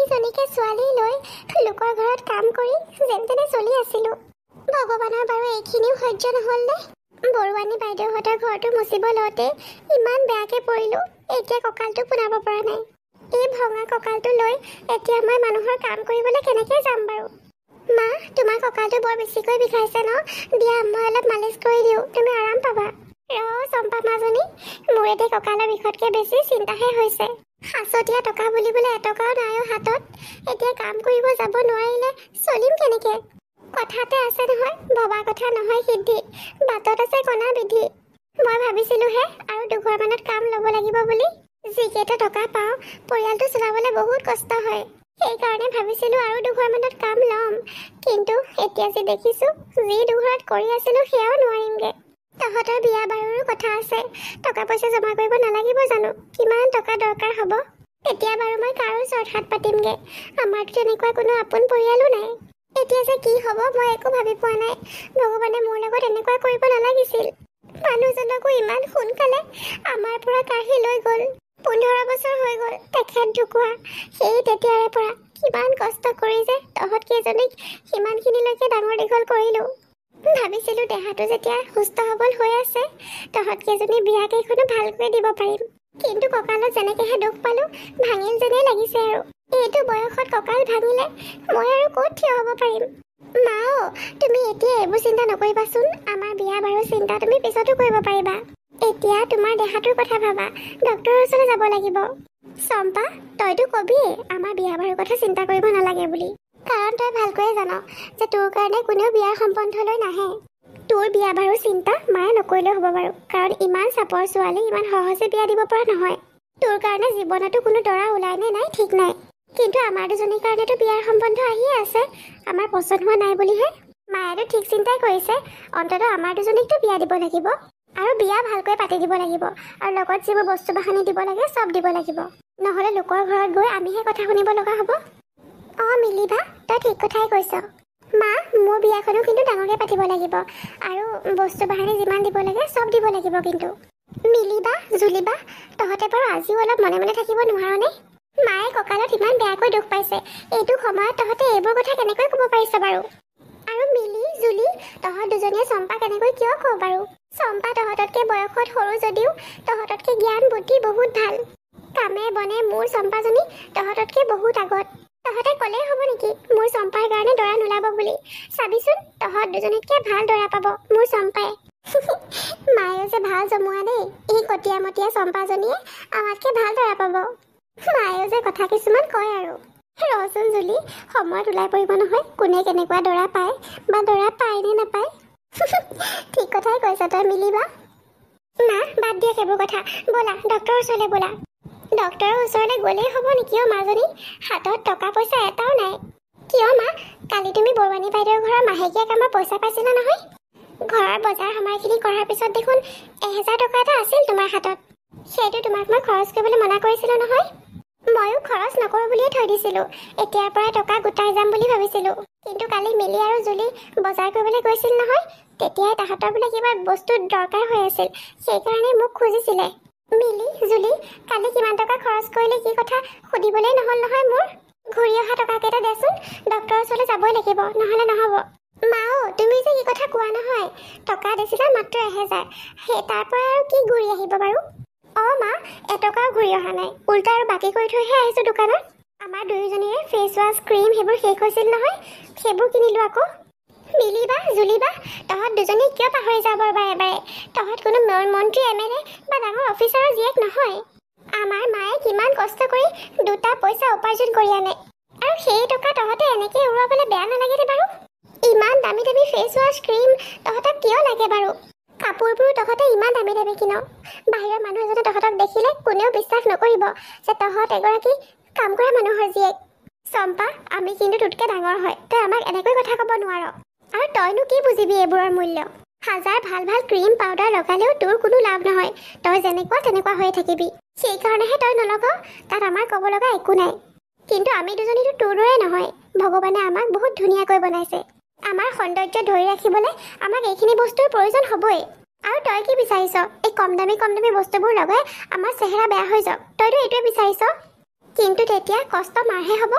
তিনিজনীকে ছোৱালী লৈ লোকৰ ঘৰত কাম কৰি যেন তেনে চলি আছিলো। ভগৱানৰ বাৰু এইখিনিও সহ্য নহ'ল নে? বৰুৱানী বাইদেউহঁতৰ ঘৰটো মুচিব লওঁতে ইমান বেয়াকে পৰিলো, এতিয়া কঁকালটো পোনাব পৰা নাই। এই ভঙা কঁকালটো লৈ এতিয়া মই মানুহৰ কাম কৰিবলৈ কেনেকৈ যাম বাৰু? মা, তোমাৰ কঁকালটো বৰ বেছিকৈ বিষাইছে ন? দিয়া, মই অলপ মালিচ কৰি দিওঁ, তুমি আৰাম পাবা। চম্পা মাজনী, মোৰ এতিয়া কঁকালৰ বিষতকৈ বেছি চিন্তাহে হৈছে। সাঁচতীয়া টকা বুলিবলৈ এটকাও নাই হাতত। এতিয়া কাম কৰিব যাব নোৱাৰিলে চলিম কেনেকে? কথাতে আছে নহয়, ভবা কথা নহয় সিদ্ধি, বাটত আছে কণা বিধি। মই ভাবিছিলোহে আৰু দুঘৰমানত কাম ল'ব লাগিব বুলি। যিকেইটা টকা পাওঁ পৰিয়ালটো চলাবলৈ বহুত কষ্ট হয়, সেইকাৰণে ভাবিছিলো আৰু দুঘৰমানত কাম ল'ম। কিন্তু এতিয়া যে দেখিছো, যি দুঘৰত কৰি আছিলো সেয়াও নোৱাৰিমগে। তহঁতৰ বিয়া বাৰুৰো কথা আছে, টকা পইচা জমা কৰিব নালাগিব জানো? কিমান টকা দৰকাৰ হ'ব? তেতিয়া বাৰু মই কাৰো ওচৰত হাত পাতিমগে? আমাৰতো তেনেকুৱা কোনো আপোন পৰিয়ালো নাই। এতিয়া যে কি হ'ব মই একো ভাবি পোৱা নাই। ভগৱানে মোৰ লগত এনেকুৱা কৰিব নালাগিছিল। মানুহজনকো ইমান সোনকালে আমাৰ পৰা কাঢ়ি লৈ গ'ল। 15 বছৰ হৈ গ'ল তেখেত ঢুকুৱা। সেই তেতিয়াৰে পৰা কিমান কষ্ট কৰি যে তহঁত কেইজনীক সিমানখিনিলৈকে ডাঙৰ দীঘল কৰিলো। ভাবিছিলো দেহাটো যেতিয়া সুস্থ সবল হৈ আছে, তহঁত কেইজনী বিয়া কেইখনো ভালকৈ দিব পাৰিম। কিন্তু কঁকালত যেনেকেহে দুখ পালো, ভাঙিল যেনেই লাগিছে আৰু। এইটো বয়সত কঁকাল ভাঙিলে মই আৰু ক'ত থিয় হ'ব পাৰিম? মাও, তুমি এতিয়া এইবোৰ চিন্তা নকৰিবাচোন। আমাৰ বিয়া বাৰু চিন্তা তুমি পিছতো কৰিব পাৰিবা। এতিয়া তোমাৰ দেহাটোৰ কথা ভাবা, ডক্তৰৰ ওচৰলৈ যাব লাগিব। চম্পা, তইতো কবিয়ে আমাৰ বিয়া বাৰুৰ কথা চিন্তা কৰিব নালাগে বুলি, কাৰণ তই ভালকৈয়ে জান যে তোৰ কাৰণে কোনেও বিয়াৰ সম্বন্ধলৈ নাহে। তোৰ বিয়া বাৰু চিন্তা মায়ে নকৰিলেও হ'ব বাৰু, কাৰণ ইমান চাপৰ ছোৱালী ইমান সহজে বিয়া দিব পৰা নহয়। তোৰ কাৰণে জীৱনতো কোনো দৰা ওলাই নে নাই ঠিক নাই, কিন্তু আমাৰ দুজনীৰ কাৰণেতো বিয়াৰ সম্বন্ধ আহিয়ে আছে। আমাৰ পচন্দ হোৱা নাই বুলিহে মায়েতো ঠিক চিন্তাই কৰিছে। অন্ততঃ আমাৰ দুজনীকতো বিয়া দিব লাগিব, আৰু বিয়া ভালকৈ পাতি দিব লাগিব, আৰু লগত যিবোৰ বস্তু বাহানি দিব লাগে চব দিব লাগিব। নহ'লে লোকৰ ঘৰত গৈ আমিহে কথা শুনিব লগা হ'ব। মিলিবা, তই ঠিক কথাই কৈছ। মা, মোৰ বিয়াখনো কিন্তু ডাঙৰকৈ পাতিব লাগিব, আৰু বস্তু বাহানি যিমান দিব লাগে চব দিব লাগিব। কিন্তু মিলিবা, জুলিবা, তহঁতে বাৰু আজিও অলপ মনে মনে থাকিব নোৱাৰনে? মায়ে কঁকালত ইমান বেয়াকৈ দুখ পাইছে, এইটো সময়ত তহঁতে এইবোৰ কথা কেনেকৈ ক'ব পাৰিছ বাৰু? আৰু মিলি, জুলি, তহঁত দুজনীয়ে চম্পাক এনেকৈ কিয় কওঁ বাৰু? চম্পা তহঁততকৈ বয়সত সৰু যদিও তহঁততকৈ জ্ঞান বুদ্ধি বহুত ভাল। কামে বনে মোৰ চম্পাজনী তহঁততকৈ বহুত আগত। তহঁতে ক'লেই হ'ব নেকি মোৰ চম্পাৰ কাৰণে দৰা নোলাব বুলি? চাবিচোন, তহঁত দুজনীতকৈ ভাল দৰা পাব মোৰ চম্পাই। মায়েও যে ভাল জমুৱা দেই, এই কটীয়া মটীয়া চম্পাজনীয়ে আমাতকৈ ভাল দৰা পাব। মায়েও যে কথা কিছুমান কয় আৰু। ৰচোন জুলি, সময়ত ওলাই পৰিব নহয় কোনে কেনেকুৱা দৰা পায়, বা দৰা পায় নে নাপায়। ঠিক কথাই কৈছ তই, মিলিবা। মা, বাদ দিয়া সেইবোৰ কথা, ব'লা ডক্তৰৰ ওচৰলৈ ব'লা। ডক্তৰৰ ওচৰলৈ গ'লেই হ'ব নেকি মাজনী? হাতত টকা পইচা এটাও নাই। কিয় মা, কালি তুমি বৰুৱানী বাইদেউৰ ঘৰৰ মাহেকীয়া কামৰ পইচা পাইছিলা নহয়? ঘৰৰ বজাৰ সমাৰখিনি কৰাৰ পিছত দেখোন 1000 টকা এটা আছিল তোমাৰ হাতত। সেইটো তোমাক মই খৰচ কৰিবলৈ মনা কৰিছিলোঁ নহয়। ময়ো খৰচ নকৰোঁ বুলিয়ে থৈ দিছিলোঁ, এতিয়াৰ পৰাই টকা গোটাই যাম বুলি ভাবিছিলোঁ। কিন্তু কালি মিলি আৰু জুলি বজাৰ কৰিবলৈ গৈছিল নহয়, তেতিয়াই তাহাঁতৰ বোলে কিবা বস্তু দৰকাৰ হৈ আছিল, সেইকাৰণে মোক খুজিছিলে। মিলি, জুলি, কালি কিমান টকা খৰচ কৰিলে কি কথা সুধিবলৈ নহ'ল নহয় মোৰ। ঘূৰি অহা টকাকেইটা দেচোন, ডক্তৰৰ ওচৰলৈ যাবই লাগিব, নহ'লে নহ'ব। মাও, তুমি যে কি কথা কোৱা নহয়, টকা দিছিলা মাত্ৰ 1000, সেই তাৰ পৰা আৰু কি ঘূৰি আহিব বাৰু? মা, এটকাও ঘূৰি অহা নাই, উল্টা আৰু বাকী কৰি থৈহে আহিছোঁ দোকানত। আমাৰ দুয়োজনীৰে ফেচ ৱাছ, ক্ৰীম সেইবোৰ শেষ হৈছিল নহয়, সেইবোৰ কিনিলোঁ আকৌ। মিলিবা, জুলিবা, তহঁত দুজনী কিয় পাহৰি যাওঁ বাৰু বাৰে বাৰে? তহঁত কোনো মন্ত্ৰী, MLA বা ডাঙৰ অফিচাৰৰ জীয়েক নহয়। আমাৰ মায়ে কিমান কষ্ট কৰি 2টা পইচা উপাৰ্জন কৰি আনে, আৰু সেই টকা তহঁতে এনেকৈ উৰুৱাবলৈ বেয়া নালাগেনে বাৰু? ইমান দামী দামী ফেচ ৱাছ, ক্ৰীম তহঁতক কিয় লাগে বাৰু? কাপোৰবোৰ তহঁতে ইমান দামী দামী কিন, বাহিৰৰ মানুহ এজনে তহঁতক দেখিলে কোনেও বিশ্বাস নকৰিব যে তহঁত এগৰাকী কাম কৰা মানুহৰ জীয়েক। চম্পা, আমি কিন্তু তোতকৈ ডাঙৰ হয়, তই আমাক এনেকৈ কথা ক'ব নোৱাৰ। আৰু তইনো কি বুজিবি এইবোৰৰ মূল্য? 1000 ভাল ভাল ক্ৰীম পাউডাৰ লগালেও তোৰ কোনো লাভ নহয়, তই যেনেকুৱা তেনেকুৱা হৈ থাকিবি। সেইকাৰণেহে তই নলগাৱ, তাত আমাৰ ক'ব লগা একো নাই। কিন্তু আমি দুজনীতো তোৰ দৰে নহয়, ভগৱানে আমাক বহুত ধুনীয়াকৈ বনাইছে। আমাৰ সৌন্দৰ্য ধৰি ৰাখিবলৈ আমাক এইখিনি বস্তুৰ প্ৰয়োজন হ'বই। আৰু তই কি বিচাৰিছ? এই কম দামী বস্তুবোৰ লগাই আমাৰ চেহেৰা বেয়া হৈ যাওক, তইতো এইটোৱে বিচাৰিছ। কিন্তু তেতিয়া কষ্ট মাৰহে হ'ব।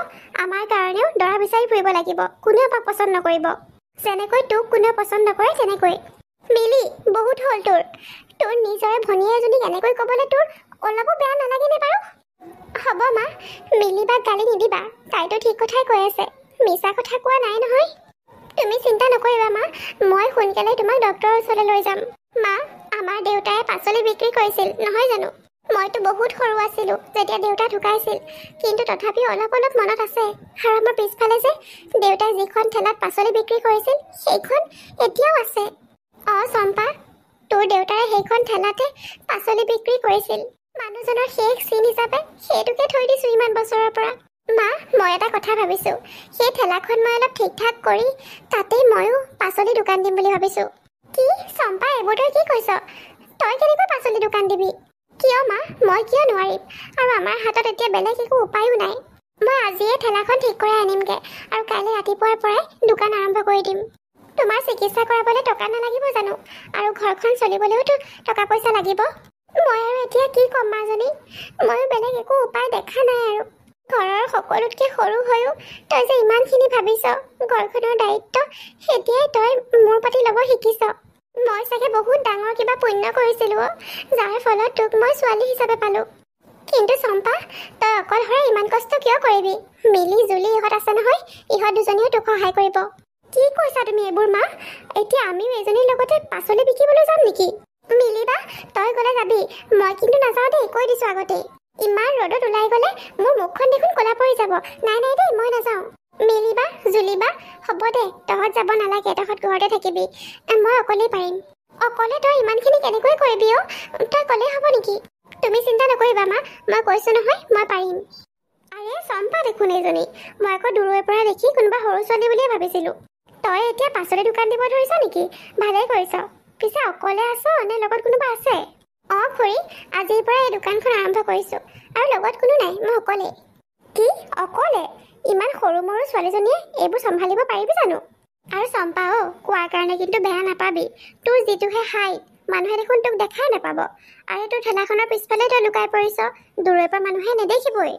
আমাৰ কাৰণেও দৰা বিচাৰি ফুৰিব লাগিব, কোনেও আমাক পচন্দ নকৰিব। যেনেকৈ তোক কোনেও পচন্দ নকৰে তেনেকৈ। মিলি, বহুত হ'ল তোৰ। তোৰ নিজৰে ভনীয়ে এজনীক এনেকৈ ক'বলৈ তোৰ অলপো বেয়া নালাগেনে বাৰু? হ'ব মা, মিলিবাক গালি নিদিবা, তাইতো ঠিক কথাই কৈ আছে, মিছা কথা কোৱা নাই নহয়। তুমি চিন্তা নকৰিবা মা, মই সোনকালে তোমাক ডক্টৰৰ ওচৰলৈ লৈ যাম। মা, আমাৰ দেউতাই পাচলি বিক্ৰী কৰিছিল নহয় জানো? মইতো বহুত সৰু আছিলোঁ যেতিয়া দেউতা ঢুকাইছিল, কিন্তু তথাপিও অলপ অলপ মনত আছে। আৰু আমাৰ পিছফালে যে দেউতাই যিখন ঠেলাত পাচলি বিক্ৰী কৰিছিল সেইখন এতিয়াও আছে। চম্পা, তোৰ দেউতাৰে সেইখন ঠেলাতে পাচলি বিক্ৰী কৰিছিল। মানুহজনৰ শেষ চিন হিচাপে সেইটোকে থৈ দিছোঁ ইমান বছৰৰ পৰা। মা, মই এটা কথা ভাবিছোঁ, সেই ঠেলাখন মই অলপ ঠিক ঠাক কৰি তাতেই ময়ো পাচলি দোকান দিম বুলি ভাবিছোঁ। কি চম্পা, এইবোৰ তই কি কৈছ? তই কেনেকৈ পাচলি দোকান দিবি? কিয় মা, মই কিয় নোৱাৰিম? আৰু আমাৰ হাতত এতিয়া বেলেগ একো উপায়ো নাই। মই আজিয়ে ঠেলাখন ঠিক কৰাই আনিমগৈ আৰু কাইলৈ ৰাতিপুৱাৰ পৰাই দোকান আৰম্ভ কৰি দিম। তোমাৰ চিকিৎসা কৰাবলৈ টকা নালাগিব জানো? আৰু ঘৰখন চলিবলৈওতো টকা পইচা লাগিব। মই আৰু এতিয়া কি ক'ম মাজনী, ময়ো বেলেগ একো উপায় দেখা নাই আৰু। ঘৰৰ সকলোতকৈ সৰু হৈও তই যে ইমানখিনি ভাবিছ, ঘৰখনৰ দায়িত্ব এতিয়াই তই মোৰ প্ৰতি ল'ব শিকিছ। মই চাগে বহুত ডাঙৰ কিবা পুণ্য কৰিছিলোঁ, যাৰ ফলত তোক মই ছোৱালী হিচাপে পালোঁ। কিন্তু চম্পা, তই অকলশৰে ইমান কষ্ট কিয় কৰিবি? মিলি জুলি ইহঁত আছে নহয়, ইহঁত দুজনীও তোক সহায় কৰিব। কি কৈছা তুমি এইবোৰ মা? এতিয়া আমিও এজনীৰ লগতে পাচলি বিকিবলৈ যাম নেকি? মিলিবা, তই গ'লে যাবি, মই কিন্তু নাযাওঁ দেই, কৈ দিছোঁ আগতেই। ইমান ৰ'দত ওলাই গ'লে মোৰ মুখখন দেখোন ক'লা পৰি যাব। নাই নাই দেই, মই নাযাওঁ। মিলিবা, জুলিবা, হ'ব দে, তহঁত যাব নালাগে, তহঁত ঘৰতে থাকিবি, মই অকলেই পাৰিম। অকলে তই ইমানখিনি কেনেকৈ কৰিবি অ'? তই ক'লেই হ'ব নেকি? তুমি চিন্তা নকৰিবা মা, মই কৈছোঁ নহয়, মই পাৰিম। আৰে চম্পা দেখোন এইজনী, মই আকৌ দূৰৈৰ পৰা দেখি কোনোবা সৰু ছোৱালী বুলিয়ে ভাবিছিলোঁ। তই এতিয়া পাচলি দোকান দিব ধৰিছ নেকি? ভালেই কৰিছ। পিছে অকলে আছ নে লগত কোনোবা আছে? খুৰী, আজিৰ পৰা এই দোকানখন আৰম্ভ কৰিছোঁ, আৰু লগত কোনো নাই, মই অকলে। কি অকলে? ইমান সৰু মৰু ছোৱালীজনীয়ে এইবোৰ চম্ভালিব পাৰিবি জানো? আৰু চম্পা কোৱাৰ কাৰণে কিন্তু বেয়া নাপাবি, তোৰ যিটোহে হাইট, মানুহে দেখোন তোক দেখাই নাপাব। আৰু তোৰ ঠেলাখনৰ পিছফালে তই লুকাই পৰিছ, দূৰৈৰ পৰা মানুহে নেদেখিবই।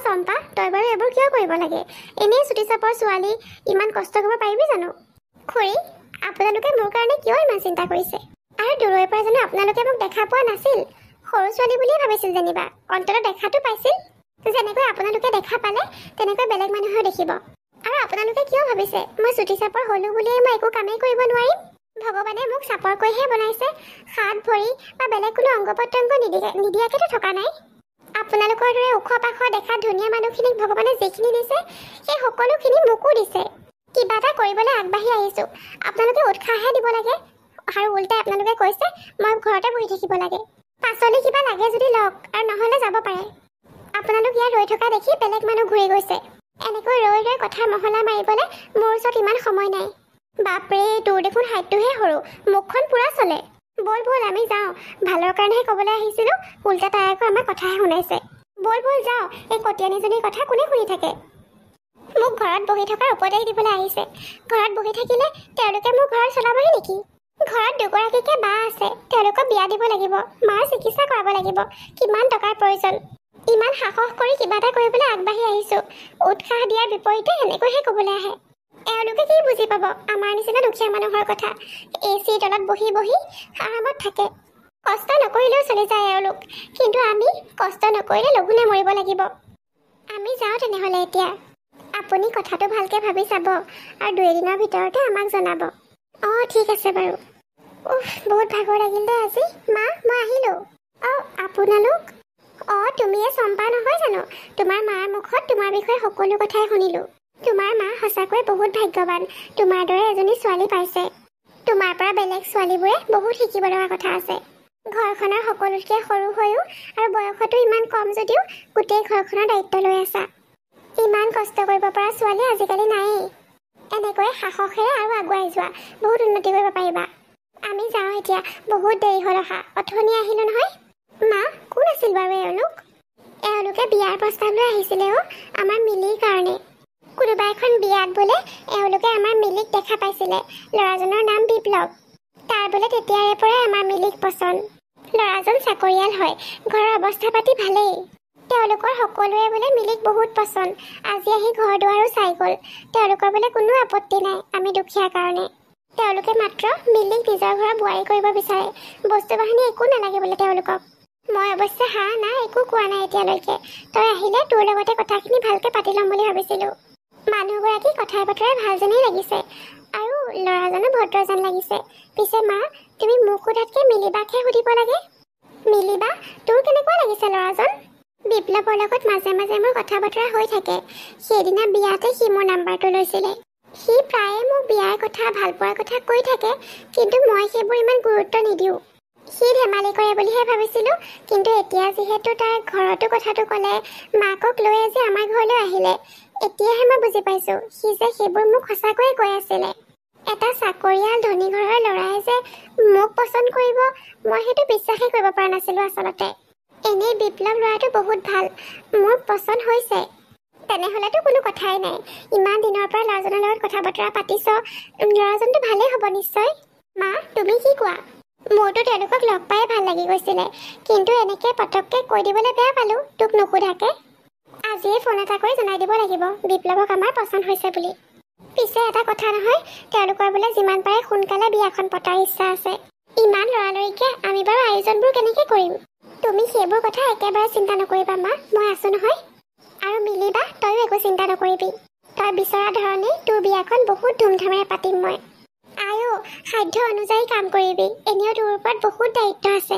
চম্পা, তই বাৰু এইবোৰ কিয় কৰিব লাগে? এনেই চুটি চাপৰ ছোৱালী, ইমান কষ্ট কৰিব পাৰিবি জানো? খুৰী, আপোনালোকে মোৰ কাৰণে কিয় ইমান চিন্তা কৰিছে? আৰু দূৰৈৰ পৰা জানো আপোনালোকে মোক দেখা পোৱা নাছিল? সৰু ছোৱালী বুলিয়ে ভাবিছিল যেনিবা, অন্তত দেখাটো পাইছিল। যেনেকৈ আপোনালোকে দেখা পালে তেনেকৈ বেলেগ মানুহেও দেখিব। আৰু আপোনালোকে কিয় ভাবিছে মই চুটি চাপৰ হ'লো বুলিয়ে মই একো কামেই কৰিব নোৱাৰিম? ভগৱানে মোক চাপৰকৈহে বনাইছে, হাত ভৰি বা বেলেগ কোনো অংগ প্ৰত্যংগ নিদিয়াকেতো থকা নাই। আপোনালোকৰ দৰে ওখ পাখ দেখাত ধুনীয়া মানুহখিনিক ভগৱানে যিখিনি দিছে সেই সকলোখিনি মোকো দিছে। কিবা এটা কৰিবলৈ আগবাঢ়ি আহিছোঁ, আপোনালোকে উৎসাহহে দিব লাগে। আৰু উল্টাই আপোনালোকে কৈছে মই ঘৰতে বহি থাকিব লাগে। পাচলি কিবা লাগে যদি লওক, আৰু নহ'লে যাব পাৰে। আপোনালোক ইয়াত ৰৈ থকা দেখি বেলেগ মানুহ ঘূৰি গৈছে। এনেকৈ ৰৈ ৰৈ কথাৰ মহলা মাৰিবলৈ মোৰ ওচৰত ইমান সময় নাই। বাপৰে, তোৰ দেখোন হাইটটোহে সৰু, মুখখন পুৰা চলে। ব'ল ব'ল আমি যাওঁ, ভালৰ কাৰণেহে ক'বলৈ আহিছিলোঁ, উল্টা তাই আকৌ আমাৰ কথাহে শুনাইছে। ব'ল ব'ল যাওঁ, এই কটীয়ানীজনীৰ কথা কোনে শুনি থাকে? মোক ঘৰত বহি থকাৰ উপদেশ দিবলৈ আহিছে। ঘৰত বহি থাকিলে তেওঁলোকে মোৰ ঘৰ চলাবহি নেকি? ঘৰত দুগৰাকীকে বা আছে, তেওঁলোকক বিয়া দিব লাগিব, মাৰ চিকিৎসা কৰাব লাগিব, কিমান টকাৰ প্ৰয়োজন। ইমান সাহস কৰি কিবা এটা কৰিবলৈ আগবাঢ়ি আহিছোঁ, উৎসাহ দিয়াৰ বিপৰীতে এনেকৈহে ক'বলৈ আহে। এওঁলোকে কি বুজি পাব আমাৰ নিচিনা দুখীয়া মানুহৰ কথা? এচিৰ তলত বহি বহি আৰামত থাকে, কষ্ট নকৰিলেও চলি যায় এওঁলোক, কিন্তু আমি কষ্ট নকৰিলে লঘোণে মৰিব লাগিব। আমি যাওঁ তেনেহ'লে এতিয়া। আপুনি কথাটো ভালকৈ ভাবি চাব আৰু 2 দিনৰ ভিতৰতে আমাক জনাব। ঠিক আছে বাৰু। বহুত ভাগৰ লাগিল দে আজি। মা, মই আহিলোঁ। আপোনালোক? তুমিয়ে চম্পা নহয় জানো? তোমাৰ মাৰ মুখত তোমাৰ বিষয়ে সকলো কথাই শুনিলোঁ। তোমাৰ মা সঁচাকৈ বহুত ভাগ্যৱান, তোমাৰ দৰে এজনী ছোৱালী পাইছে। তোমাৰ পৰা বেলেগ ছোৱালীবোৰে বহুত শিকিব লগা কথা আছে। ঘৰখনৰ সকলোতকৈ সৰু হৈও আৰু বয়সতো ইমান কম যদিও গোটেই ঘৰখনৰ দায়িত্ব লৈ আছা। ইমান কষ্ট কৰিব পৰা ছোৱালী আজিকালি নায়েই। এনেকৈ সাহসেৰে আৰু আগুৱাই যোৱা, বহুত উন্নতি কৰিব পাৰিবা। আমি যাওঁ এতিয়া, বহুত দেৰি হ'ল অহা, অথনি আহিলোঁ নহয়। মা, কোন আছিল বাৰু এওঁলোক? এওঁলোকে বিয়াৰ প্ৰস্তাৱ লৈ আহিছিলে আমাৰ মিলিৰ কাৰণে। কোনোবা এখন বিয়াত বোলে এওঁলোকে আমাৰ মিলিক দেখা পাইছিলে। ল'ৰাজনৰ নাম বিপ্লৱ। তাৰ বোলে তেতিয়াৰে পৰাই আমাৰ মিলিক পচন্দ। ল'ৰাজন চাকৰিয়াল হয়, ঘৰৰ অৱস্থা পাতি ভালেই। তেওঁলোকৰ সকলোৰে বোলে মিলিক বহুত পচন্দ। আজি আহি ঘৰ দুৱাৰো চাই গ'ল। তেওঁলোকৰ বোলে কোনো আপত্তি নাই আমি দুখীয়াৰ কাৰণে। তেওঁলোকে মাত্ৰ মিলিক নিজৰ ঘৰৰ বোৱাৰী কৰিব বিচাৰে। বস্তু বাহিনী একো নালাগে বোলে তেওঁলোকক। মই অৱশ্যে হা না একো কোৱা নাই এতিয়ালৈকে। তই আহিলে তোৰ লগতে কথাখিনি ভালকৈ পাতি ল'ম বুলি ভাবিছিলোঁ। মানুহগৰাকী কথাই বতৰাই ভাল যেনেই লাগিছে আৰু ল'ৰাজনো ভদ্ৰ যেন লাগিছে। পিছে মা, তুমি মোক সোধাতকৈ মিলিবাকহে সুধিব লাগে। মিলিবা, তোৰ কেনেকুৱা লাগিছে ল'ৰাজন? বিপ্লৱৰ লগত মাজে মাজে মোৰ কথা বতৰা হৈ থাকে। সেইদিনা বিয়াতে সি মোৰ নাম্বাৰটো লৈছিলে। সি প্ৰায়ে মোক বিয়াৰ কথা ভালপোৱাৰ কথা কৈ থাকে, কিন্তু মই সেইবোৰ ইমান গুৰুত্ব নিদিওঁ। সি ধেমালি কৰে বুলিহে ভাবিছিলোঁ, কিন্তু এতিয়া যিহেতু তাৰ ঘৰতো কথাটো ক'লে, মাকক লৈ আজি আমাৰ ঘৰলৈ আহিলে, এতিয়াহে মই বুজি পাইছোঁ সি যে সেইবোৰ মোক সঁচাকৈয়ে কৈ আছিলে। এটা চাকৰিয়াল ধনী ঘৰৰ ল'ৰাই যে মোক পচন্দ কৰিব, মই সেইটো বিশ্বাসেই কৰিব পৰা নাছিলোঁ আচলতে। এনেই বিপ্লৱ ল'ৰাটো বহুত ভাল, মোৰ পচন্দ হৈছে। তেনেহ'লেতো কোনো কথাই নাই। ইমান দিনৰ পৰা ল'ৰাজনৰ লগত কথা বতৰা পাতিছ, ল'ৰাজনটো ভালেই হ'ব নিশ্চয়। মা, তুমি কি কোৱা? মোৰতো তেওঁলোকক লগ পায়ে ভাল লাগি গৈছিলে, কিন্তু এনেকৈ পটককৈ কৈ দিবলৈ বেয়া পালোঁ তোক নুসুধাকৈ। আজিয়ে ফোন এটা কৰি জনাই দিব লাগিব বিপ্লৱক আমাৰ পচন্দ হৈছে বুলি। পিছে এটা কথা নহয়, তেওঁলোকৰ বোলে যিমান পাৰে সোনকালে বিয়াখন পতাৰ ইচ্ছা আছে। ইমান লৰালৰিকৈ আমি বাৰু আয়োজনবোৰ কেনেকৈ কৰিম? তুমি সেইবোৰ কথা একেবাৰে চিন্তা নকৰিবা মা, মই আছোঁ নহয়। আৰু মিলিবা, তইও একো চিন্তা নকৰিবি। তই বিচৰা ধৰণেই তোৰ বিয়াখন বহুত ধুমধামেৰে পাতিম মই। আয়ো, সাধ্য অনুযায়ী কাম কৰিবি, এনেও তোৰ ওপৰত বহুত দায়িত্ব আছে।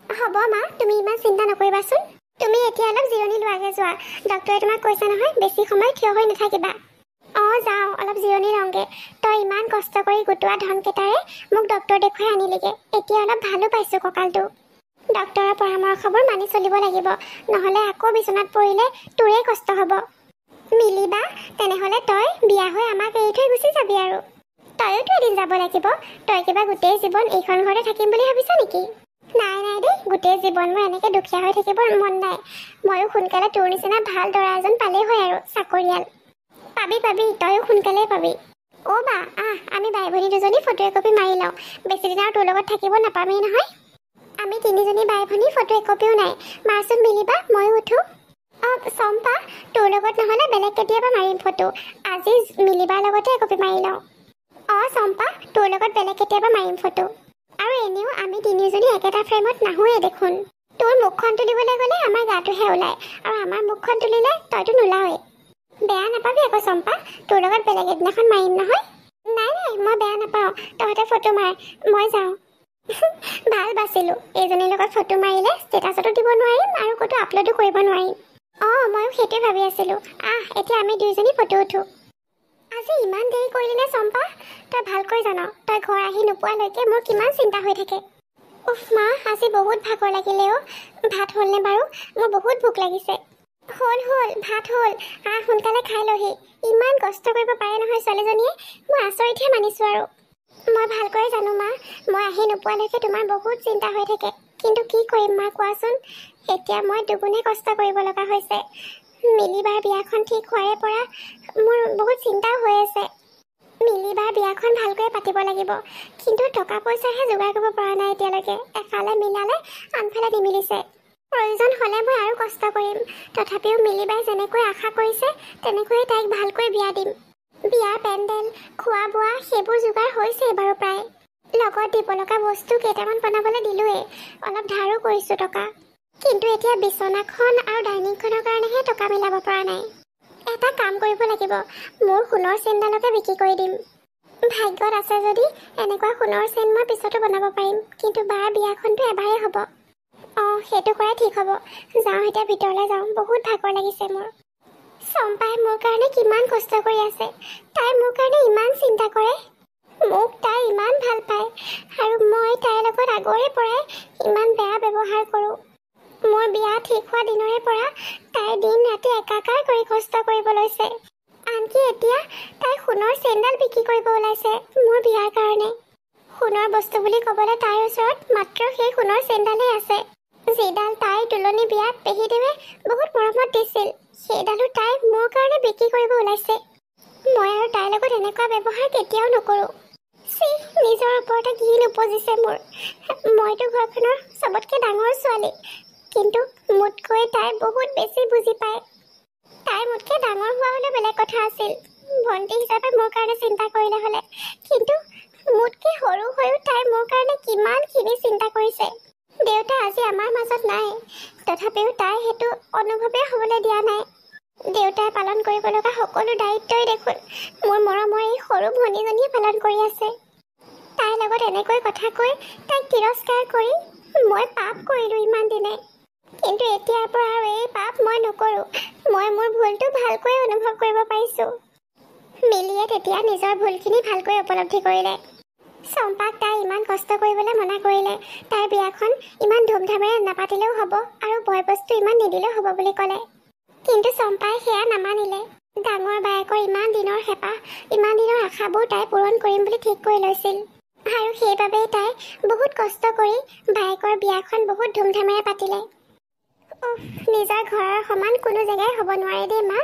হ'ব মা, তুমি ইমান চিন্তা নকৰিবাচোন। তুমি এতিয়া অলপ জিৰণি লোৱাগৈ যোৱা। ডক্টৰে তোমাক কৈছে নহয় বেছি সময় থিয় হৈ নাথাকিবা। অঁ যাওঁ, অলপ জিৰণি লওঁগৈ। তই ইমান কষ্ট কৰি গোটোৱা ধনকেইটাৰে মোক ডক্টৰ দেখুৱাই আনিলিগৈ। এতিয়া অলপ ভালো পাইছোঁ কঁকালটো। ডক্টৰৰ পৰামৰ্শবোৰ মানি চলিব লাগিব, নহ'লে আকৌ বিচনাত পৰিলে তোৰেই কষ্ট হ'ব। মিলিবা, তেনেহ'লে তই বিয়া হৈ আমাক এৰি থৈ গুচি যাবি আৰু। তইয়োতো এদিন যাব লাগিব। তই কিবা গোটেই জীৱন এইখন ঘৰতে থাকিম বুলি ভাবিছ নেকি? নাই নাই দেই, গোটেই জীৱন মই এনেকৈ দুখীয়া হৈ থাকিব মন নাই। ময়ো সোনকালে তোৰ নিচিনা ভাল দৰা এজন পালেই হয় আৰু চাকৰিয়াল। পাবি পাবি, তইও সোনকালেই পাবি। অ' বা, আমি বাই ভনী দুজনী ফটো একপি মাৰি লওঁ। বেছিদিন আৰু তোৰ লগত থাকিব নাপামেই নহয়। আমি তিনিজনী বাই ভনী ফটো একপিও নাই। মাৰচোন মিলিবা, ময়ো উঠোঁ। অঁ চম্পা, তোৰ লগত নহ'লে বেলেগ কেতিয়াবা মাৰিম ফটো। আজি মিলিবাৰ লগতে একপি মাৰি লওঁ। অঁ চম্পা, তোৰ লগত বেলেগ কেতিয়াবা মাৰিম ফটো। আৰু এনেও আমি তিনিজনী একেটা ফ্ৰেমত নাহোঁৱেই দেখোন। তোৰ মুখখন তুলিবলৈ গ'লে আমাৰ গাটোহে ওলায়, আৰু আমাৰ মুখখন তুলিলে তইতো নোলাৱেই। বেয়া নাপাবি আকৌ চম্পা, তোৰ লগত বেলেগ এদিনাখন মাৰিম নহয়। নাই নাই, মই বেয়া নাপাওঁ। তহঁতে ফটো মাৰ, মই যাওঁ। ভাল বাচিলোঁ, এইজনীৰ লগত ফটো মাৰিলে ষ্টেটাছতো দিব নোৱাৰিম আৰু ক'তো আপলোডো কৰিব নোৱাৰিম। অঁ ময়ো সেইটোৱে ভাবি আছিলোঁ। এতিয়া আমি দুইজনী ফটো উঠোঁ। আজি ইমান দেৰি কৰিলি নে চম্পা? তই ভালকৈ জান, তই ঘৰ আহি নোপোৱালৈকে মোৰ কিমান চিন্তা হৈ থাকে। উফ মা, আজি বহুত ভাগৰ লাগিলে অ'। ভাত হ'লনে বাৰু? মোৰ বহুত ভোক লাগিছে। হ'ল ভাত হ'ল। সোনকালে খাই লহি। ইমান কষ্ট কৰিব পাৰে নহয় ছোৱালীজনীয়ে, মই আচৰিতহে মানিছোঁ আৰু। মই ভালকৈ জানো মা, মই আহি নোপোৱালৈকে তোমাৰ বহুত চিন্তা হৈ থাকে। কিন্তু কি কৰিম মা কোৱাচোন, এতিয়া মই দুগুণে কষ্ট কৰিব লগা হৈছে। মিলিবাৰ বিয়াখন ঠিক হোৱাৰে পৰা মোৰ বহুত চিন্তাও হৈ আছে। মিলিবাৰ বিয়াখন ভালকৈ পাতিব লাগিব, কিন্তু টকা পইচাহে যোগাৰ কৰিব পৰা নাই এতিয়ালৈকে। এফালে মিলালে আনফালে নিমিলিছে। প্ৰয়োজন হ'লে মই আৰু কষ্ট কৰিম, তথাপিও মিলিবাই যেনেকৈ আশা কৰিছে তেনেকৈয়ে তাইক ভালকৈ বিয়া দিম। বিয়াৰ পেণ্ডেল, খোৱা বোৱা সেইবোৰ যোগাৰ হৈছেই বাৰু প্ৰায়। লগত দিব লগা বস্তু কেইটামান বনাবলৈ দিলোঁৱেই, অলপ ধাৰো কৰিছোঁ টকা। কিন্তু এতিয়া বিচনাখন আৰু ডাইনিংখনৰ কাৰণেহে টকা মিলাব পৰা নাই। এটা কাম কৰিব লাগিব, মোৰ সোণৰ চেইনডালকে বিক্ৰী কৰি দিম। ভাগ্যত আছে যদি এনেকুৱা সোণৰ চেইন মই পিছতো বনাব পাৰিম, কিন্তু বাৰ বিয়াখনতো এবাৰেই হ'ব। অঁ সেইটো কৰাই ঠিক হ'ব। যাওঁ এতিয়া ভিতৰলৈ যাওঁ, বহুত ভাগৰ লাগিছে মোৰ। চম্পাই মোৰ কাৰণে কিমান কষ্ট কৰি আছে, তাই মোৰ কাৰণে ইমান চিন্তা কৰে। মোক তাই ইমান ভাল পায়, আৰু মই তাইৰ লগত আগৰে পৰাই ইমান বেয়া ব্যৱহাৰ কৰোঁ। মোৰ বিয়া ঠিক হোৱা দিনৰে পৰা তাই দিন ৰাতি একাকাৰ কৰি কষ্ট কৰিব লৈছে। আনকি এতিয়া তাই সোণৰ চেইনডাল বিক্ৰী কৰিব ওলাইছে মোৰ বিয়াৰ কাৰণে। সোণৰ বস্তু বুলি ক'বলৈ তাইৰ ওচৰত মাত্ৰ সেই সোণৰ চেইনডালেই আছে, যিডাল তাইৰ তুলনি বিয়াত পেহীদেৱে বহুত মৰমত দিছিল। সেইডালো তাই মোৰ কাৰণে বিক্ৰী কৰিব ওলাইছে। মই আৰু তাইৰ লগত এনেকুৱা ব্যৱহাৰ কেতিয়াও নকৰোঁ। নিজৰ ওপৰতে ঘিণ উপজিছে মোৰ। মইতো ঘৰখনৰ চবতকৈ ডাঙৰ ছোৱালী, কিন্তু মোতকৈ তাই বহুত বেছি বুজি পায়। তাই মোতকৈ ডাঙৰ হোৱা হ'লে বেলেগ কথা আছিল, ভণ্টি হিচাপে মোৰ কাৰণে চিন্তা কৰিলে হ'লে, কিন্তু মোতকৈ সৰু হৈও তাই মোৰ কাৰণে কিমানখিনি চিন্তা কৰিছে। দেউতা আজি আমাৰ মাজত নাই, তথাপিও তাই সেইটো অনুভৱেই হ'বলৈ দিয়া নাই। দেউতাই পালন কৰিব লগা সকলো দায়িত্বই দেখোন মোৰ মৰমৰ এই সৰু ভনীজনীয়ে পালন কৰি আছে। তাইৰ লগত এনেকৈ কথা কৈ তাইক তিৰস্কাৰ কৰি মই পাপ কৰিলোঁ ইমান দিনে। কিন্তু এতিয়াৰ পৰা আৰু এই পাপ মই নকৰোঁ। মই মোৰ ভুলটো ভালকৈ অনুভৱ কৰিব পাৰিছোঁ। মিলিয়ে তেতিয়া নিজৰ ভুলখিনি ভালকৈ উপলব্ধি কৰিলে। চম্পাক তাই ইমান কষ্ট কৰিবলৈ মনা কৰিলে। তাইৰ বিয়াখন ইমান ধুমধামেৰে নাপাতিলেও হ'ব আৰু বয় বস্তু ইমান নিদিলেও হ'ব বুলি ক'লে। কিন্তু চম্পাই সেয়া নামানিলে। ডাঙৰ বায়েকৰ ইমান দিনৰ হেঁপাহ, ইমান দিনৰ আশাবোৰ তাই পূৰণ কৰিম বুলি ঠিক কৰি লৈছিল। আৰু সেইবাবেই তাই বহুত কষ্ট কৰি বায়েকৰ বিয়াখন বহুত ধুমধামেৰে পাতিলে। নিজৰ ঘৰৰ সমান কোনো জেগাই হ'ব নোৱাৰে দেই মা।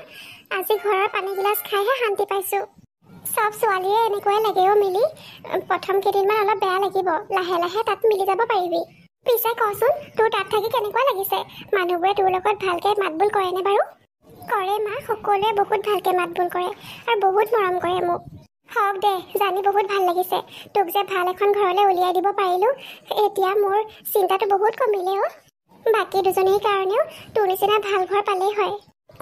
আজি ঘৰৰ পানীগিলাচ খাইহে শান্তি পাইছোঁ। চব ছোৱালীয়ে এনেকুৱাই লাগে অ' মিলি। প্ৰথম কেইদিনমান অলপ বেয়া লাগিব, লাহে লাহে তাত মিলি যাব পাৰিবি। পিছে কচোন, তোৰ তাত থাকি কেনেকুৱা লাগিছে? মানুহবোৰে তোৰ লগত ভালকৈ মাতবোল কৰেনে বাৰু? কৰে মা, সকলোৱে বহুত ভালকৈ মাতবোল কৰে আৰু বহুত মৰম কৰে মোক। হওক দে, জানি বহুত ভাল লাগিছে। তোক যে ভাল এখন ঘৰলৈ উলিয়াই দিব পাৰিলোঁ, এতিয়া মোৰ চিন্তাটো বহুত কমিলে অ'। বাকী দুজনীৰ কাৰণেও তোৰ নিচিনা ভাল ঘৰ পালেই হয়।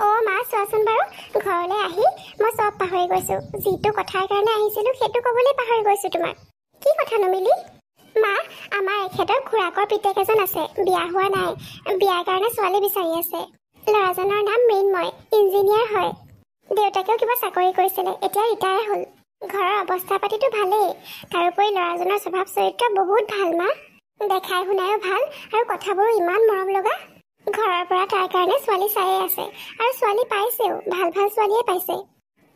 অ' মা চোৱাচোন বাৰু, ঘৰলৈ আহি মই চব পাহৰি গৈছোঁ। যিটো কথাৰ কাৰণে আহিছিলোঁ সেইটো ক'বলৈ পাহৰি গৈছোঁ তোমাক। কি কথা নমিলি? মা, আমাৰ এখেতৰ খুৰাকৰ পিতেক এজন আছে, বিয়া হোৱা নাই। বিয়াৰ কাৰণে ছোৱালী বিচাৰি আছে। ল'ৰাজনৰ নাম মৃন্ময়, ইঞ্জিনিয়াৰ হয়। দেউতাকেও কিবা চাকৰি কৰিছিলে, এতিয়া ৰিটায়াৰ হ'ল। ঘৰৰ অৱস্থা পাতিটো ভালেই, তাৰোপৰি ল'ৰাজনৰ স্বভাৱ চৰিত্ৰ বহুত ভাল মা। দেখাই শুনায়ো ভাল আৰু কথাবোৰো ইমান মৰম লগা। ঘৰৰ পৰা তাৰ কাৰণে ছোৱালী চায়ে আছে আৰু ছোৱালী পাইছেও, ভাল ভাল ছোৱালীয়ে পাইছে।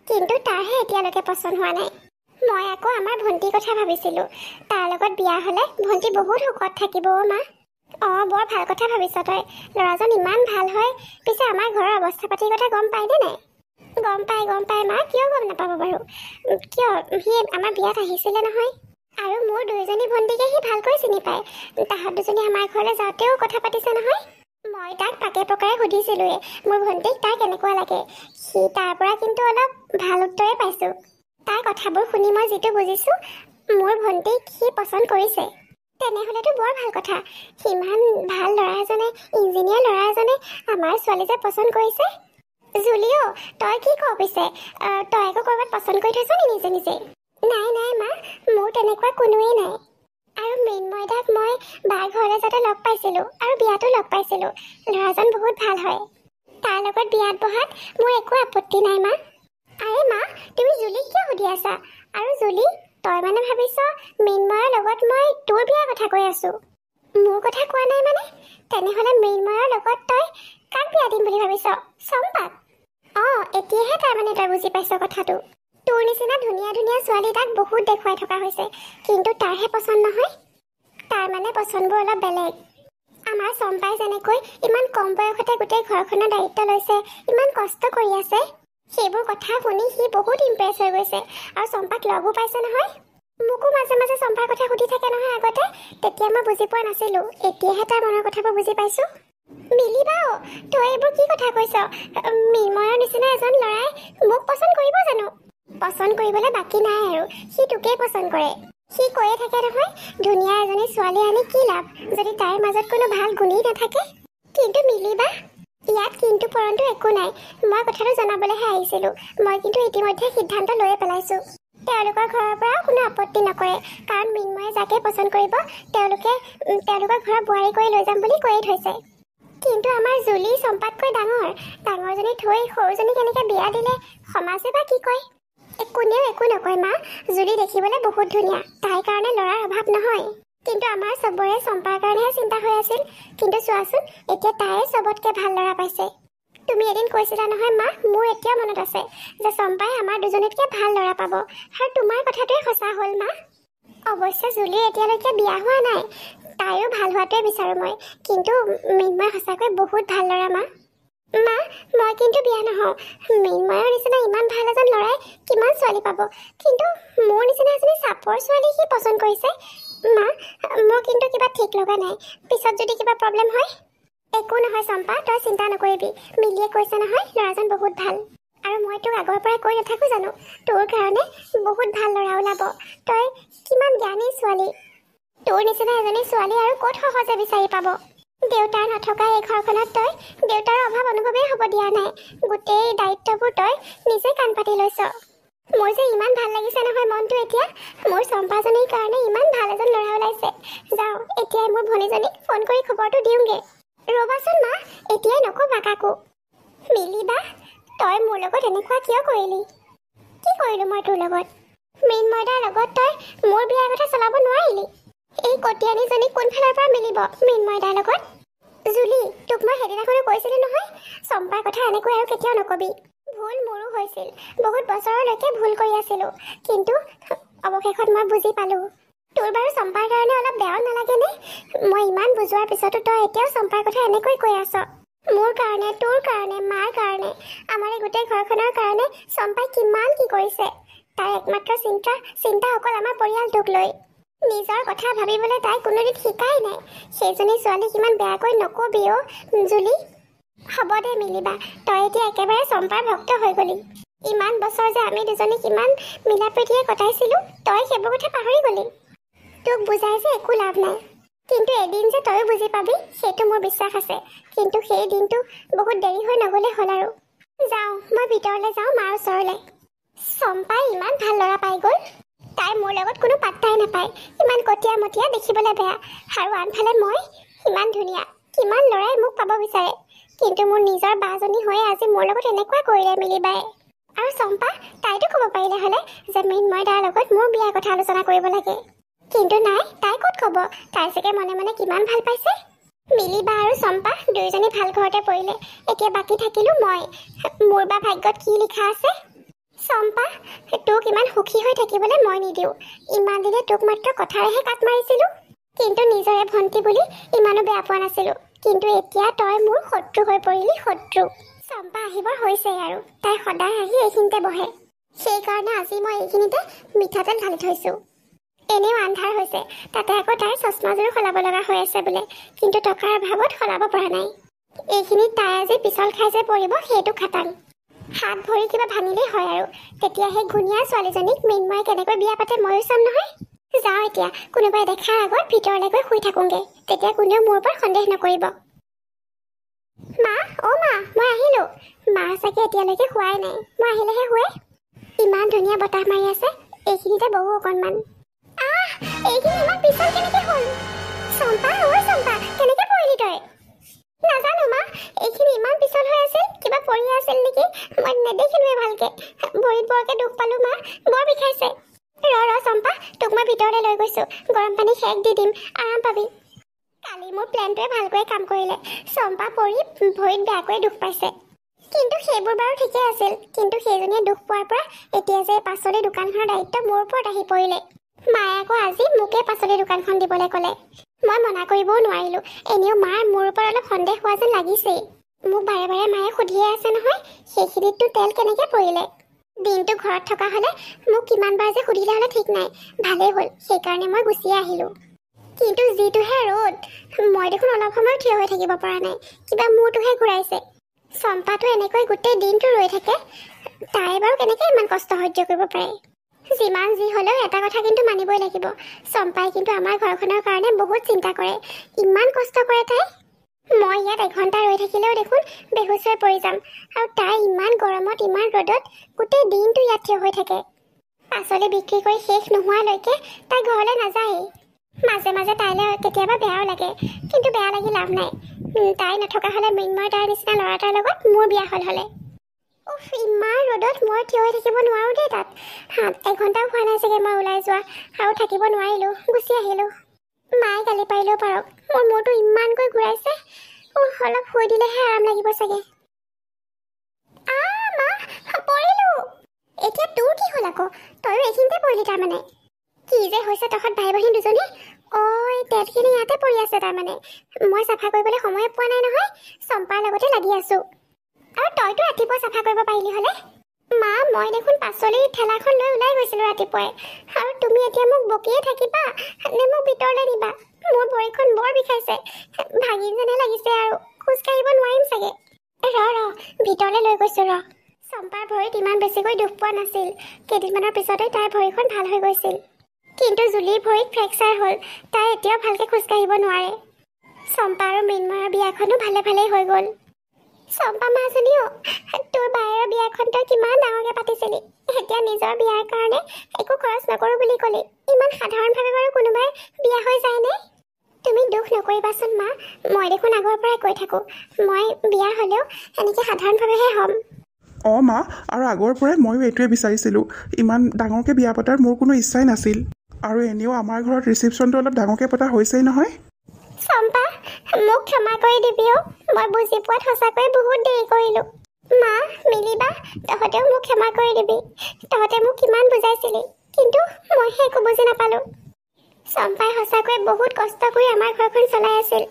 কিন্তু তাৰহে এতিয়ালৈকে পচন্দ হোৱা নাই। মই আকৌ আমাৰ ভণ্টিৰ কথা ভাবিছিলোঁ। তাৰ লগত বিয়া হ'লে ভণ্টি বহুত সুখত থাকিব অ' মা। অঁ, বৰ ভাল কথা ভাবিছ তই। ল'ৰাজন ইমান ভাল হয়। পিছে আমাৰ ঘৰৰ অৱস্থা পাতিৰ কথা গম পায়নে নাই? গম পাই মা, কিয় গম নাপাব বাৰু? কিয়, সি আমাৰ বিয়াত আহিছিলে নহয়। আৰু মোৰ দুইজনী ভণ্টিকে সি ভালকৈ চিনি পায়। তাহাঁত দুজনী আমাৰ ঘৰলৈ যাওঁতেও কথা পাতিছে নহয়। মই তাক পাকে প্ৰকাৰে সুধিছিলোঁৱে মোৰ ভণ্টিক তাৰ কেনেকুৱা লাগে। সি তাৰ পৰা কিন্তু অলপ ভাল উত্তৰে পাইছোঁ। তাৰ কথাবোৰ শুনি মই যিটো বুজিছোঁ, মোৰ ভণ্টিক সি পচন্দ কৰিছে। তেনেহ'লেতো বৰ ভাল কথা। সিমান ভাল ল'ৰা এজনে, ইঞ্জিনিয়াৰ ল'ৰা এজনে আমাৰ ছোৱালী যে পচন্দ কৰিছে। জুলিও, তই কি কওঁ পিছে? তই আকৌ ক'ৰবাত পচন্দ কৰি থৈছ নি নিজে নিজে? নাই মা, মোৰ তেনেকুৱা কোনোৱেই নাই। আৰু মৃন্ময় দাক মই বাৰ ঘৰলৈ যাতে লগ পাইছিলোঁ আৰু বিয়াতো লগ পাইছিলোঁ। ল'ৰাজন বহুত ভাল হয়। তাৰ লগত বিয়াত বহাত মোৰ একো আপত্তি নাই মা। আৰে মা, তুমি জুলিক কিয় সুধি আছা? আৰু জুলি, তই মানে ভাবিছ মৃন্ময়ৰ লগত মই তোৰ বিয়াৰ কথা কৈ আছোঁ? মোৰ কথা কোৱা নাই মানে? তেনেহ'লে মৃন্ময়ৰ লগত তই কাক বিয়া দিম বুলি ভাবিছ? চম্পাক? অঁ, এতিয়াহে তাৰমানে তই বুজি পাইছ কথাটো। তোৰ নিচিনা ধুনীয়া ধুনীয়া ছোৱালী তাক বহুত দেখুৱাই থকা হৈছে, কিন্তু তাৰহে পচন্দ নহয়। তাৰ মানে পচন্দবোৰ অলপ বেলেগ। আমাৰ চম্পাই যেনেকৈ ইমান কম বয়সতে গোটেই ঘৰখনৰ দায়িত্ব লৈছে, ইমান কষ্ট কৰি আছে, সেইবোৰ কথা শুনি সি বহুত ইমপ্ৰেছ হৈ গৈছে আৰু চম্পাক লগো পাইছে নহয়। মোকো মাজে মাজে চম্পাৰ কথা সুধি থাকে নহয় আগতে। তেতিয়া মই বুজি পোৱা নাছিলোঁ, এতিয়াহে তাৰ মনৰ কথাবোৰ বুজি পাইছোঁ। মিলিবাও, তই এইবোৰ কি কথা কৈছ? মৃন্ময়ৰ নিচিনা এজন ল'ৰাই মোক পচন্দ কৰিব জানো? পচন্দ কৰিবলৈ বাকী নাই আৰু, সি তোকেই পচন্দ কৰে। সি কৈয়ে থাকে নহয়, ধুনীয়া এজনী ছোৱালী আনি কি লাভ যদি তাইৰ মাজত কোনো ভাল গুণেই নাথাকে। কিন্তু মিলিবা, ইয়াত কিন্তু পৰন্তু একো নাই। মই কথাটো জনাবলৈহে আহিছিলোঁ। মই কিন্তু ইতিমধ্যে সিদ্ধান্ত লৈয়ে পেলাইছোঁ। তেওঁলোকৰ ঘৰৰ পৰাও কোনো আপত্তি নকৰে, কাৰণ মৃন্ময়ে যাকে পচন্দ কৰিব তেওঁলোকৰ ঘৰৰ বোৱাৰী কৰি লৈ যাম বুলি কৈয়ে থৈছে। কিন্তু আমাৰ জুলি চম্পাতকৈ ডাঙৰজনী থৈ সৰুজনী কেনেকৈ বিয়া দিলে সমাজে বা কি কয়? কোনেও একো নকয় মা। জুলি দেখিবলৈ বহুত ধুনীয়া, তাইৰ কাৰণে ল'ৰাৰ অভাৱ নহয়। কিন্তু আমাৰ চবৰে চম্পাৰ কাৰণেহে চিন্তা হৈ আছিল। কিন্তু চোৱাচোন, এতিয়া তাইয়ে চবতকৈ ভাল ল'ৰা পাইছে। তুমি এদিন কৈছিলা নহয় মা, মোৰ এতিয়াও মনত আছে যে চম্পাই আমাৰ দুজনীতকৈ ভাল ল'ৰা পাব, আৰু তোমাৰ কথাটোৱে সঁচা হ'ল মা। অৱশ্যে জুলিৰ এতিয়ালৈকে বিয়া হোৱা নাই, তাইও ভাল হোৱাটোৱে বিচাৰোঁ মই। কিন্তু মৃন্ময় সঁচাকৈ বহুত ভাল ল'ৰা মা। মই কিন্তু বিয়া নহওঁ। মৃন্ময়ৰ নিচিনা ইমান ভাল এজন ল'ৰাই কিমান ছোৱালী পাব, কিন্তু মোৰ নিচিনা এজনী চাপৰ ছোৱালী সি পচন্দ কৰিছে। মা, মোৰ কিন্তু কিবা ঠিক লগা নাই। পিছত যদি কিবা প্ৰব্লেম হয়? একো নহয় চম্পা, তই চিন্তা নকৰিবি। মিলিয়ে কৈছে নহয় ল'ৰাজন বহুত ভাল। আৰু মই তোক আগৰ পৰাই কৈ নাথাকো জানো, তোৰ কাৰণে বহুত ভাল ল'ৰা ওলাব। তই কিমান জ্ঞানী ছোৱালী। তোৰ নিচিনা এজনী ছোৱালী আৰু ক'ত সহজে বিচাৰি পাব। দেউতাৰ নথকা এই ঘৰখনত তই দেউতাৰ অভাৱ অনুভৱেই হ'ব দিয়া নাই। গোটেই দায়িত্ববোৰ তই নিজে কাণ পাতি লৈছ। মোৰ যে ইমান ভাল লাগিছে নহয় মনটো এতিয়া। মোৰ চম্পাজনীৰ কাৰণে ইমান ভাল এজন ল'ৰা ওলাইছে। যাওঁ এতিয়াই মোৰ ভনীজনীক ফোন কৰি খবৰটো দিওঁগে। ৰ'বাচোন মা, এতিয়াই নক'বা কাকো। মিলিবা, তই মোৰ লগত এনেকুৱা কিয় কৰিলি? কি কৰিলোঁ মই তোৰ লগত? মৃন্ময়দাৰ লগত তই মোৰ বিয়াৰ কথা চলাব নোৱাৰিলি। এই কটীয়ানীজনী কোনফালৰ পৰা মিলিব মৃন্ময়দাৰ লগত? জুলি, তোক মই সেইদিনাখনো কৈছিলোঁ নহয়, চম্পাৰ কথা এনেকৈ আৰু কেতিয়াও নকবি। ভুল মোৰো হৈছিল, বহুত বছৰলৈকে ভুল কৰি আছিলোঁ, কিন্তু অৱশেষত মই বুজি পালোঁ। তোৰ বাৰু চম্পাৰ কাৰণে অলপ বেয়াও নালাগেনে? মই ইমান বুজোৱাৰ পিছতো তই এতিয়াও চম্পাৰ কথা এনেকৈ কৈ আছ। মোৰ কাৰণে, তোৰ কাৰণে, মাৰ কাৰণে, আমাৰ এই গোটেই ঘৰখনৰ কাৰণে চম্পাই কিমান কি কৰিছে। তাইৰ একমাত্ৰ চিন্তা অকল আমাৰ পৰিয়ালটোক লৈ। নিজৰ কথা ভাবিবলৈ তাই কোনোদিন শিকাই নাই। সেইজনী ছোৱালী কিমান বেয়াকৈ নকবি অ' জুলি। হ'ব দে মিলিবা, তই এতিয়া একেবাৰে চম্পাৰ ভক্ত হৈ গলি। ইমান বছৰ যে আমি দুজনী কিমান মিলা প্ৰীতিৰে কটাইছিলোঁ, তই সেইবোৰ কথা পাহৰি গলি। তোক বুজাই যে একো লাভ নাই, কিন্তু এদিন যে তয়ো বুজি পাবি সেইটো মোৰ বিশ্বাস আছে। কিন্তু সেই দিনটো বহুত দেৰি হৈ নগ'লে হ'ল আৰু। যাওঁ, মই ভিতৰলৈ যাওঁ মাৰ ওচৰলৈ। চম্পাই ইমান ভাল ল'ৰা পাই গ'ল। তাই মোৰ লগত কোনো পাত্তাই নাপায়। ইমান কটীয়া মটীয়া, দেখিবলৈ বেয়া। আৰু আনফালে মই ইমান ধুনীয়া। কিমান ল'ৰাই মোক পাব বিচাৰে, কিন্তু মোৰ নিজৰ বাজনী হৈয়ে আজি মোৰ লগত এনেকুৱা কৰিলে মিলিবাই। আৰু চম্পা, তাইতো ক'ব পাৰিলে হ'লে যে মৃন্ময়দাৰ লগত মোৰ বিয়াৰ কথা আলোচনা কৰিব লাগে। কিন্তু নাই, তাই ক'ত ক'ব? তাই চাগে মনে মনে কিমান ভাল পাইছে। মিলিবা আৰু চম্পা দুয়োজনী ভাল ঘৰতে পৰিলে। এতিয়া বাকী থাকিলোঁ মই। মোৰ বা ভাগ্যত কি লিখা আছে। চম্পা, তোক ইমান সুখী হৈ থাকিবলৈ মই নিদিওঁ। ইমান দিনে তোক মাত্ৰ কথাৰেহে কাট মাৰিছিলোঁ, কিন্তু নিজৰে ভণ্টি বুলি ইমানো বেয়া পোৱা নাছিলোঁ। কিন্তু এতিয়া তই মোৰ শত্ৰু হৈ পৰিলি, শত্ৰু। চম্পা আহিবৰ হৈছেই আৰু, তাই সদায় আহি এইখিনিতে বহে। সেইকাৰণে আজি মই এইখিনিতে মিঠাতেল ঢালি থৈছোঁ। এনেও আন্ধাৰ হৈছে, তাতে আকৌ তাইৰ চশমাযোৰো সলাব লগা হৈ আছে বোলে, কিন্তু টকাৰ অভাৱত সলাব পৰা নাই। এইখিনিত তাই আজি পিছল খাই যে পৰিব সেইটো খাটাং। হাত ভৰি কিবা ভাঙিলেই হয় আৰু, তেতিয়া সেই ঘূণীয়া ছোৱালীজনীক মৃন্ময়ে কেনেকৈ বিয়া পাতে ময়ো চাম নহয়। যাওঁ এতিয়া, কোনোবাই দেখাৰ আগত ভিতৰলৈ গৈ শুই থাকোঁগে, তেতিয়া কোনেও মোৰ ওপৰত সন্দেহ নকৰিব। মা, অ' মা, মই আহিলোঁ। মা চাগে এতিয়ালৈকে শুৱাই নাই, মই আহিলেহে শুৱে। ইমান ধুনীয়া বতাহ মাৰি আছে, এইখিনিতে বহো অকণমান। এইখিনি ইমান পিছল কেনেকৈ হ'ল? চম্পা, অ' চম্পা, কেনেকৈ পৰিলি তই? নাজানো মা, এইখিনি ইমান পিছল হৈ আছিল, কিবা পৰি আছিল নেকি, মই নেদেখিলোৱে ভালকে। ভৰিত বৰকে দুখ পালোঁ মা, বৰ বিষাইছে। ৰ চম্পা, তোক মই ভিতৰলৈ লৈ গৈছোঁ, গৰম পানী সেক দি দিম, আৰাম পাবি। কালি মোৰ প্লেনটোৱে ভালকৈ কাম কৰিলে। চম্পা পৰি ভৰিত বেয়াকৈ দুখ পাইছে, কিন্তু সেইবোৰ বাৰু ঠিকেই আছিল। কিন্তু সেইজনীয়ে দুখ পোৱাৰ পৰা এতিয়া যে পাচলি দোকানখনৰ দায়িত্ব মোৰ ওপৰত আহি পৰিলে। মায়ে আকৌ আজি মোকে পাচলি দোকানখন দিবলৈ ক'লে। মই মনা কৰিবও নোৱাৰিলোঁ। এনেও মাৰ মোৰ ওপৰত অলপ সন্দেহ হোৱা যেন লাগিছেই। মোক বাৰে বাৰে মায়ে সুধিয়ে আছে নহয়, সেইখিনিততো তেল কেনেকৈ পৰিলে। দিনটো ঘৰত থকা হ'লে মোক কিমানবাৰ যে সুধিলে হ'লে ঠিক নাই। ভালেই হ'ল, সেইকাৰণে মই গুচিয়ে আহিলোঁ। কিন্তু যিটোহে ৰ'দ, মই দেখোন অলপ সময় থিয় হৈ থাকিব পৰা নাই, কিবা মূৰটোহে ঘূৰাইছে। চম্পাটো এনেকৈ গোটেই দিনটো ৰৈ থাকে, তাই বাৰু কেনেকৈ ইমান কষ্ট সহ্য কৰিব পাৰে। যিমান যি হ'লেও এটা কথা কিন্তু মানিবই লাগিব, চম্পাই কিন্তু আমাৰ ঘৰখনৰ কাৰণে বহুত চিন্তা কৰে। ইমান কষ্ট কৰে তাই। মই ইয়াত এঘণ্টা ৰৈ থাকিলেও দেখোন বেহুচ হৈ পৰি যাম, আৰু তাই ইমান গৰমত ইমান ৰ'দত গোটেই দিনটো ইয়াত থিয় হৈ থাকে। পাচলি বিক্ৰী কৰি শেষ নোহোৱালৈকে তাই ঘৰলৈ নাযায়েই। মাজে মাজে তাইলৈ কেতিয়াবা বেয়াও লাগে, কিন্তু বেয়া লাগি লাভ নাই। তাই নথকা হ'লে মৃন্ময় তাৰ নিচিনা ল'ৰা এটাৰ লগত মোৰ বিয়া হ'লে। উফ, ইমান ৰ'দত মই থিয় হৈ থাকিব নোৱাৰোঁ দেই তাত। এঘণ্টাও হোৱা নাই চাগে মই ওলাই যোৱা, আৰু থাকিব নোৱাৰিলোঁ, গুচি আহিলোঁ। মায়ে গালি পাৰিলেও পাৰক, মোৰ মূৰটো ইমানকৈ ঘূৰাইছে। অলপ শুই দিলেহে আৰাম লাগিব চাগে। মা, পৰিলোঁ। এতিয়া তোৰ কি হ'ল আকৌ? তইও এইখিনিতে পৰিলি তাৰমানে? কি যে হৈছে তহঁত ভাই ভনী দুজনী? এই তেলখিনি ইয়াতে পৰি আছে তাৰমানে। মই চাফা কৰিবলৈ সময়ে পোৱা নাই নহয়, চম্পাৰ লগতে লাগি আছোঁ। আৰু তইতো ৰাতিপুৱা চাফা কৰিব পাৰিলি হ'লে। মা, মই দেখোন পাচলিৰ ঠেলাখন লৈ ওলাই গৈছিলোঁ ৰাতিপুৱাই, আৰু তুমি এতিয়া মোক বকিয়ে থাকিবা নে মোক ভিতৰলৈ নিবা? মোৰ ভৰিখন বৰ বিষাইছে, ভাঙি যেনে লাগিছে আৰু খোজ কাঢ়িব নোৱাৰিম চাগে। ভিতৰলৈ লৈ গৈছো ৰ। চম্পাৰ ভৰিত ইমান বেছিকৈ দুখ পোৱা নাছিল। কেইদিনমানৰ পিছতে তাইৰ ভৰিখন ভাল হৈ গৈছিল। কিন্তু জুলিৰ ভৰিত ফ্ৰেকচাৰ হ'ল। তাই এতিয়াও ভালকৈ খোজ কাঢ়িব নোৱাৰে। চম্পা আৰু মৃন্ময়ৰ বিয়াখনো ভালে ভালেই হৈ গ'ল। চম্পা মাজনীও, তোৰ বায়েৰৰ বিয়াখন তই কিমান ডাঙৰকৈ পাতিছিলি। এতিয়া নিজৰ বিয়াৰ কাৰণে একো খৰচ নকৰোঁ বুলি ক'লি। ইমান সাধাৰণভাৱে বাৰু কোনোবাই বিয়া হৈ যায়নে? তুমি দুখ নকৰিবাচোন মা। মই দেখোন আগৰ পৰাই কৈ থাকোঁ, মই বিয়া হ'লেও এনেকৈ সাধাৰণভাৱেহে হ'ম। অঁ মা, আৰু আগৰ পৰাই ময়ো এইটোৱে বিচাৰিছিলোঁ। ইমান ডাঙৰকৈ বিয়া পতাৰ মোৰ কোনো ইচ্ছাই নাছিল। আৰু এনেও আমাৰ ঘৰত ৰিচিপশ্যনটো অলপ ডাঙৰকৈ পতা হৈছেই নহয়। চম্পা, মোক ক্ষমা কৰি দিবিও। মই বুজি পোৱাত সঁচাকৈ বহুত দেৰি কৰিলোঁ। মা, মিলিবা, তহঁতেও মোক ক্ষমা কৰি দিবি। তহঁতে মোক কিমান বুজাইছিলি, কিন্তু মইহে একো বুজি নাপালোঁ। চম্পাই সঁচাকৈ বহুত কষ্ট কৰি আমাৰ ঘৰখন চলাই আছিল।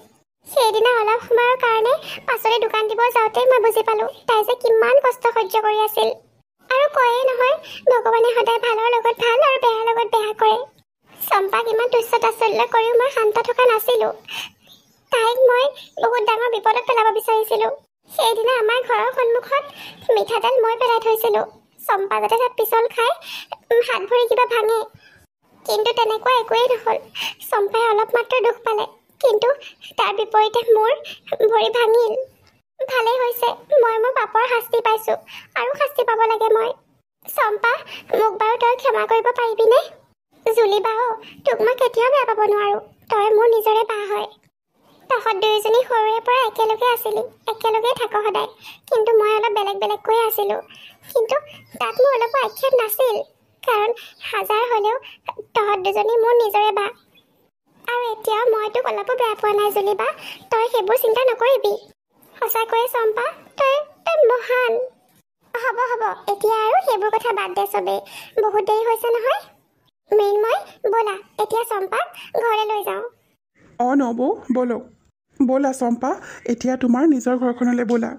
সেইদিনা অলপ সময়ৰ কাৰণে পাচলি দোকান দিব যাওঁতেই মই বুজি পালোঁ তাই যে কিমান কষ্ট সহ্য কৰি আছিল। আৰু কয়েই নহয়, ভগৱানে সদায় ভালৰ লগত ভাল আৰু বেয়াৰ লগত বেয়া কৰে। চম্পাক ইমান তুচ্ছ তাচ্ছল্য কৰিও মই শান্ত থকা নাছিলোঁ। তাইক মই বহুত ডাঙৰ বিপদত পেলাব বিচাৰিছিলোঁ। সেইদিনা আমাৰ ঘৰৰ সন্মুখত মিঠাতেল মই পেলাই থৈছিলোঁ, চম্পা যাতে তাত পিছল খাই হাত ভৰি কিবা ভাঙে। কিন্তু তেনেকুৱা একোৱেই নহ'ল। চম্পাই অলপ মাত্ৰ দুখ পালে, কিন্তু তাৰ বিপৰীতে মোৰ ভৰি ভাঙিল। ভালেই হৈছে, মই মোৰ পাপৰ শাস্তি পাইছোঁ, আৰু শাস্তি পাব লাগে মই। চম্পা, মোক বাৰু তই ক্ষমা কৰিব পাৰিবিনে? জুলি বা, তোক মই কেতিয়াও বেয়া পাব নোৱাৰোঁ। তই মোৰ নিজৰে বা হয়। তহঁত দুয়োজনী সৰুৰে পৰা একেলগে আছিলি, একেলগেই থাক সদায়। কিন্তু মই অলপ বেলেগ বেলেগকৈ আছিলোঁ। কিন্তু তাত মোৰ অলপো আক্ষেপ নাছিল, কাৰণ হাজাৰ হ'লেও তহঁত দুজনী মোৰ নিজৰে বা। আৰু এতিয়াও মই তোক অলপো বেয়া পোৱা নাই জুলি বা। তই সেইবোৰ চিন্তা নকৰিবি। সঁচাকৈয়ে চম্পা, তই মহান। হ'ব, এতিয়া আৰু সেইবোৰ কথা বাদ দে চবেই। বহুত দেৰি হৈছে নহয়। মৃন্ময়, ব'লা এতিয়া চম্পাক ঘৰলৈ লৈ যাওঁ। অঁ নবৌ, ব'লা চম্পা, এতিয়া তোমাৰ নিজৰ ঘৰখনলৈ ব'লা।